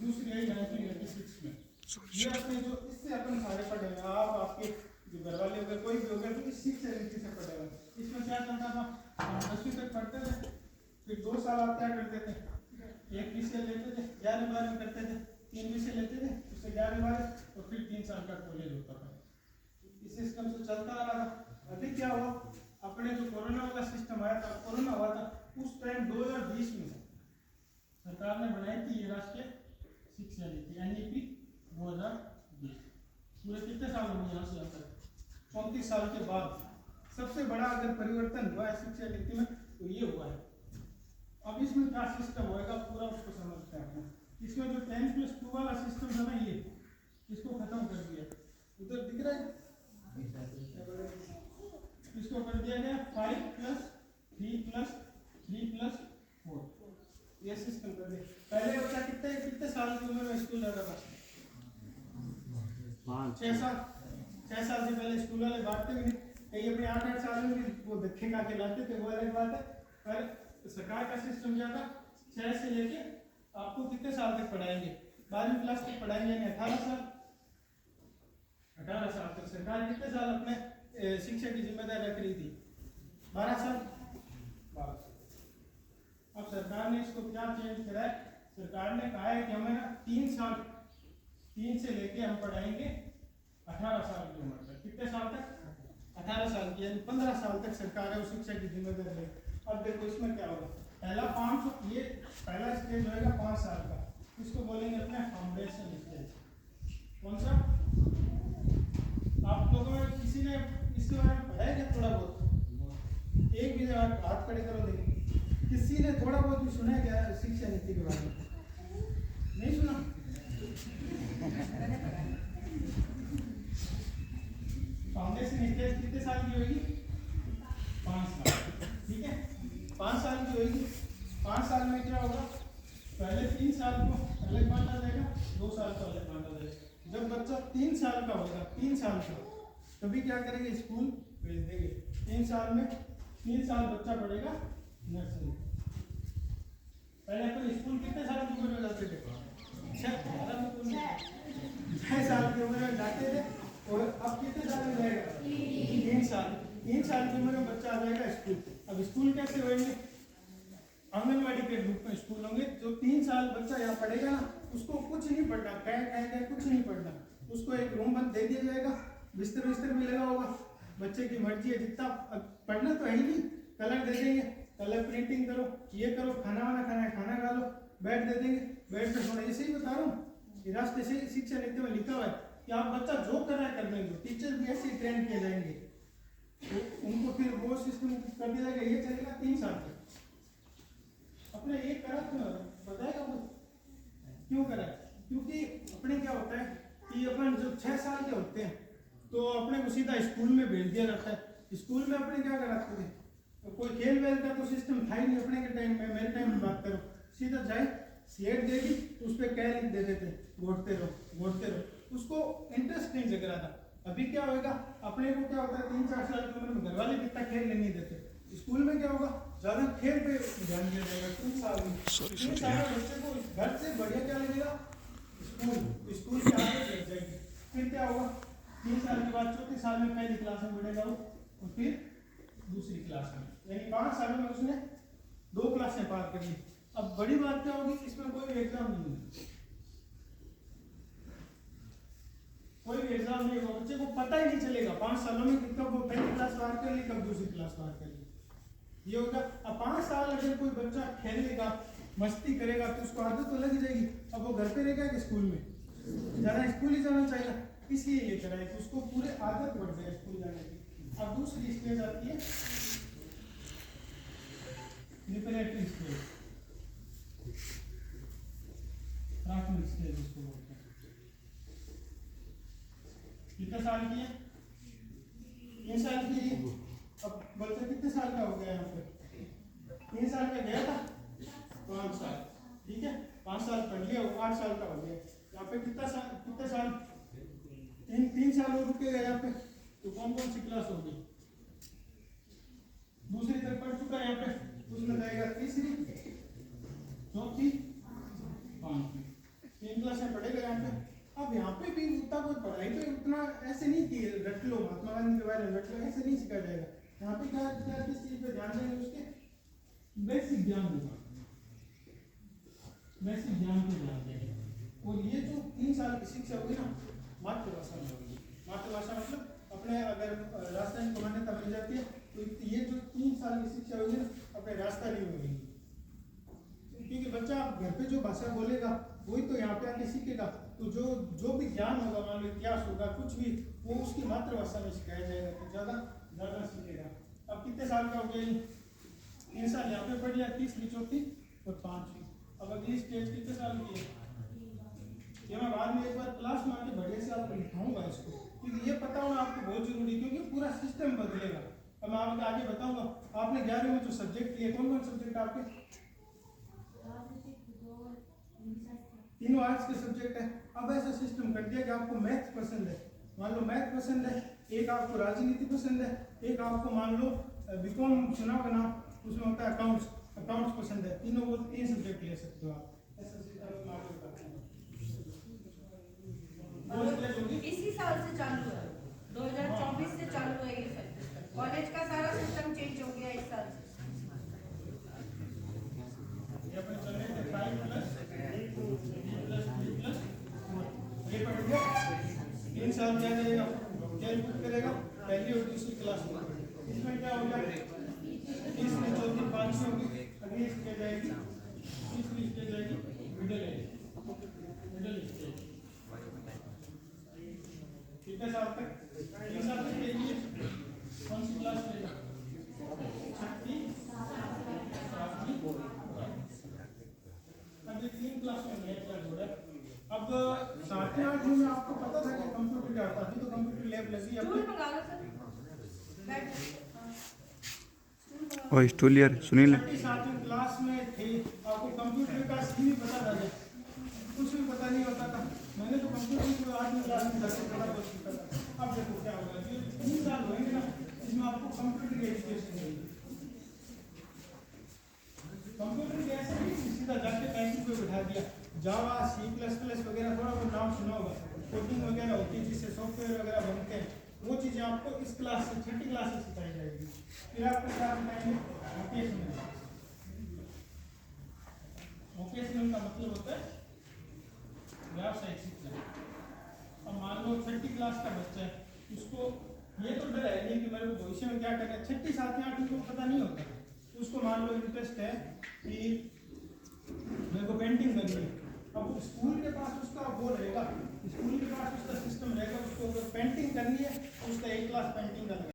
दूसरी आई 1986 में। ये अपने जो इससे अपन सारे पढ़े हुए, आप आपके जो घर वाले हो गए कोई भी हो गया, तो इस शिक्षा नीति से पढ़े हुए। इसमें क्या चलता था, हम 10वीं तक पढ़ते थे, फिर 2 साल आप क्या करते थे, एक विषय लेते थे, 11वीं 12वीं करते थे, 3 विषय लेते थे, उससे 11वीं 12वीं, और फिर 3 साल का कॉलेज होता था। इस सिस्टम से चलता आ रहा था। अभी क्या हुआ, अपने जो कोरोना वाला सिस्टम आया था, कोरोना हुआ था उस टाइम 2020 में सरकार ने बनाई थी ये राष्ट्रीय शिक्षा नीति NEP 2020। पूरे कितने साल हो गए यहाँ से यहाँ तक, 34 साल के बाद सबसे बड़ा अगर परिवर्तन हुआ है शिक्षा नीति में तो ये हुआ है। अब इसमें क्या सिस्टम होएगा पूरा उसको समझते हैं अपने। इसमें जो 10+2 वाला सिस्टम था ना, ये इसको खत्म कर दिया। उधर दिख रहा है, इसको कर दिया गया 5+3+3+4, ये सिस्टम कर दिया। पहले बच्चा कितने साल की उम्र में स्कूल जाता था, 6 साल। 6 साल से पहले स्कूल वाले बांटते भी नहीं, कहीं अपने 8-8 साल में भी वो धक्के खा के लाते थे, वो अलग बात है। पर सरकार का सिस्टम क्या था, 6 से लेके आपको कितने साल तक पढ़ाएंगे, 12वीं क्लास तक पढ़ाएंगे, यानी 18 साल। 18 साल तक सरकार कितने साल अपने शिक्षा की जिम्मेदारी रख रही थी, 12 साल। अब सरकार ने इसको क्या चेंज करा है, सरकार ने कहा है कि हमें ना 3 से लेके हम पढ़ाएंगे 18 साल की उम्र तक। कितने साल तक, 18 साल की, यानी 15 साल तक सरकार है उस शिक्षा की जिम्मेदारी ले। अब देखो इसमें क्या होगा, पहला स्टेज होगा 5 साल का, इसको बोलेंगे अपने फाउंडेशन स्टेज। कौन सा, आप लोगों में किसी ने इसके बारे में पढ़ा है क्या थोड़ा बहुत, एक भी जगह हाथ खड़े करो, देखिए किसी ने थोड़ा बहुत भी सुना है क्या शिक्षा नीति के बारे में, नहीं सुना। फाउंडेशन स्टेज कितने साल की होगी, 5 साल, ठीक है, 5 साल की होगी। 5 साल में क्या होगा, पहले 3 साल को अलग बांटा जाएगा, 2 साल को अलग बांटा जाएगा। जब बच्चा 3 साल का होगा, 3 साल का, तभी क्या करेंगे, स्कूल भेज देंगे। 3 साल में 3 साल बच्चा पढ़ेगा नर्सरी। पहले अपन स्कूल कितने साल की उम्र में जाते थे, 6 साल की उम्र में जाते थे, और अब कितने साल में जाएगा, 3 साल। 3 साल की उम्र में बच्चा आ जाएगा स्कूल। अब स्कूल कैसे होंगे, आंगनवाड़ी के रूप में स्कूल होंगे। जो 3 साल बच्चा यहाँ पढ़ेगा ना, उसको कुछ नहीं पढ़ना, कुछ नहीं पढ़ना, उसको एक रूम बंद दे दिया जाएगा, बिस्तर भी लगा होगा, बच्चे की मर्जी है, जितना पढ़ना तो है ही नहीं, कलर दे देंगे, कलर प्रिंटिंग करो, ये करो, खाना वाना खाना है खाना खा लो, बेड दे देंगे, बेड पे सोना। ऐसे ही बता रहा हूँ, राष्ट्रीय शिक्षा नीति में लिखा हुआ है कि आप बच्चा जो कर रहा है कर देंगे। टीचर भी ऐसे ट्रेन किए जाएंगे, तो उनको फिर वो सिस्टम कर दिया जाएगा, ये चलेगा 3 साल तक। अपने ये करा क्यों, बताएगा वो क्यों करा, क्योंकि अपने क्या होता है कि अपन जो 6 साल के होते हैं तो अपने को सीधा स्कूल में भेज दिया जाता है। स्कूल में अपने क्या कराते थे, कोई खेल वेल का तो सिस्टम था ही नहीं अपने के टाइम में, मेरे टाइम में बात करो, सीधा जाए सेट देगी, उस पर क्या लिख देते थे, घोटते रहो, उसको इंटरेस्ट नहीं जग रहा था। अभी क्या होगा, अपने को क्या होता है 3-4 साल की उम्र में घर वाले कितना खेलने नहीं देते, स्कूल में क्या होगा, ज्यादा खेल पे ध्यान दिया जाएगा। 3 साल में 3 साल में बच्चे को घर से बढ़िया क्या लगेगा, स्कूल की आदत लग जाएगी। फिर क्या होगा, 3 साल के बाद 4थे साल में पहली क्लास में बढ़ेगा वो, और फिर दूसरी क्लास में, यानी 5 सालों में उसने 2 क्लासें पार कर ली। अब बड़ी बात क्या होगी, इसमें कोई एग्जाम नहीं है, कोई भी एग्जाम नहीं होगा, बच्चे को पता ही नहीं चलेगा 5 सालों में कि कब वो पहली क्लास पार कर ली, कब दूसरी क्लास पार कर ली, ये होगा। अब 5 साल अगर कोई बच्चा खेलेगा, मस्ती करेगा, तो उसको आदत तो लग जाएगी। अब वो घर पे रहेगा कि स्कूल में, ज़्यादा स्कूल ही जाना चाहिए, इसलिए ये कराए कि उसको पूरे आदत बढ़ जाए स्कूल जाने की। अब दूसरी स्टेज आती है प्रिपरेटरी स्टेज, प्राथमिक स्टेज इसको बोलते हैं। कितने साल की है, 3 साल की। अब बच्चा कितने साल का हो गया यहाँ पे, 3 साल का गया था, 5 साल, ठीक है, 5 साल पढ़ लिया, 8 साल का हो गया। यहाँ पे कितने साल 3 साल और रुकेगा यहाँ पे, तो कौन सी क्लास होगी, दूसरी तक पढ़ चुका है यहाँ पे, उसमें जाएगा तीसरी, चौथी, पांचवी। 3 क्लासें पढ़ेगा यहाँ पे। अब यहाँ पे भी उतना कोई पढ़ाई तो उतना ऐसे नहीं कि रट लो महात्मा गांधी के बारे में रट लो, ऐसे नहीं सिखाया जाएगा। यहाँ पे क्या क्या किस चीज पे ध्यान देंगे, उसके बेसिक ज्ञान होगा, बेसिक ज्ञान पे ध्यान देंगे। और ये जो 3 साल की शिक्षा होगी ना, मातृभाषा में होगी। मातृभाषा मतलब अपने अगर राजधानी को मान्यता मिल जाती है तो ये जो 3 साल की शिक्षा होगी ना, अपने राजधानी में होगी। क्योंकि बच्चा घर पे जो भाषा बोलेगा वही तो यहाँ पे आके सीखेगा। तो जो भी ज्ञान होगा, मान लो इतिहास होगा, कुछ भी, वो उसकी मातृभाषा में सिखाया जाएगा, तो ज़्यादा सीखेगा। अब कितने साल का हो गया? 3 साल यहाँ पे पढ़ लिया, 3वीं, 4थी और 5वीं। अब अगली स्टेज कितने साल की है? ये मैं बाद में एक बार क्लास में आके बढ़िया से आपको लिखाऊंगा इसको, क्योंकि ये पता होना आपको बहुत जरूरी है, क्योंकि पूरा सिस्टम बदलेगा। अब मैं आपको आगे बताऊंगा। आपने 11वीं में जो सब्जेक्ट लिए, कौन कौन सब्जेक्ट आपके? 3 आर्ट्स के सब्जेक्ट है। अब ऐसा सिस्टम कर दिया कि आपको मैथ पसंद है, मान लो मैथ पसंद है, एक आपको राजनीति पसंद है, एक आपको मान लो बीकॉम सुना होगा नाम, उसमें होता है अकाउंट्स पसंद है। तीनों वो 3 सब्जेक्ट ले सकते हो आप। ऐसा सिस्टम लागू करते हैं। इसी साल से चालू है, 2024 से चालू है ये कॉलेज का सारा सिस्टम चेंज हो गया इस साल से। ये अपने चलने थे 5+, ये पढ़ गया 3 साल क्या जाएगा, क्या करेगा, पहली और दूसरी क्लास में। इसमें क्या हो गया, 3वीं, 4थी, 5वीं होगी। अगली स्टेज आएगी, 3वीं स्टेज आएगी मिडिल स्टेज। कितने साल तक? 3 साल तक के लिए कौन सी क्लास लेगा? 6वीं, 7वीं। अब ये 3 क्लास में नया क्लास हो रहा है। अब 7वीं 8वीं में आपको पता था कि कंप्यूटर क्या होता है? अभी तो कंप्यूटर लैब लगी है। और स्टूल यार सुनील 7वीं क्लास में थे, आपको कंप्यूटर का सी भी पता था, कुछ भी पता नहीं होता था। मैंने तो कंप्यूटर को 8वीं क्लास में जाके बड़ा कुछ सीखा था। अब देखो क्या होगा, ये 3 साल होंगे ना, इसमें आपको कंप्यूटर की एजुकेशन मिलेगी। कंप्यूटर की ऐसे नहीं सीधा जाके पैकेज पे बैठा दिया। जावा, C++ वगैरह थोड़ा बहुत नाम सुना होगा, कोडिंग वगैरह होती है जिससे सॉफ्टवेयर वगैरह बनते हैं, वो चीज़ें आपको इस क्लास से 6ठी क्लास से सिखाई जाएगी। फिर आपको क्या बताएंगे, वोकेशनल। वोकेशनल का मतलब होता है व्यावसायिक शिक्षा। अब मान लो 6ठी क्लास का बच्चा है, उसको ये तो डर है नहीं कि मेरे को भविष्य में क्या करना है, 6ठी 7वीं 8वीं को पता नहीं होता। उसको मान लो इंटरेस्ट है कि मेरे को पेंटिंग करनी है। अब स्कूल के पास उसका वो रहेगा, स्कूल के पास उसका सिस्टम रहेगा, उसको अगर पेंटिंग करनी है तो उसका 1 क्लास पेंटिंग का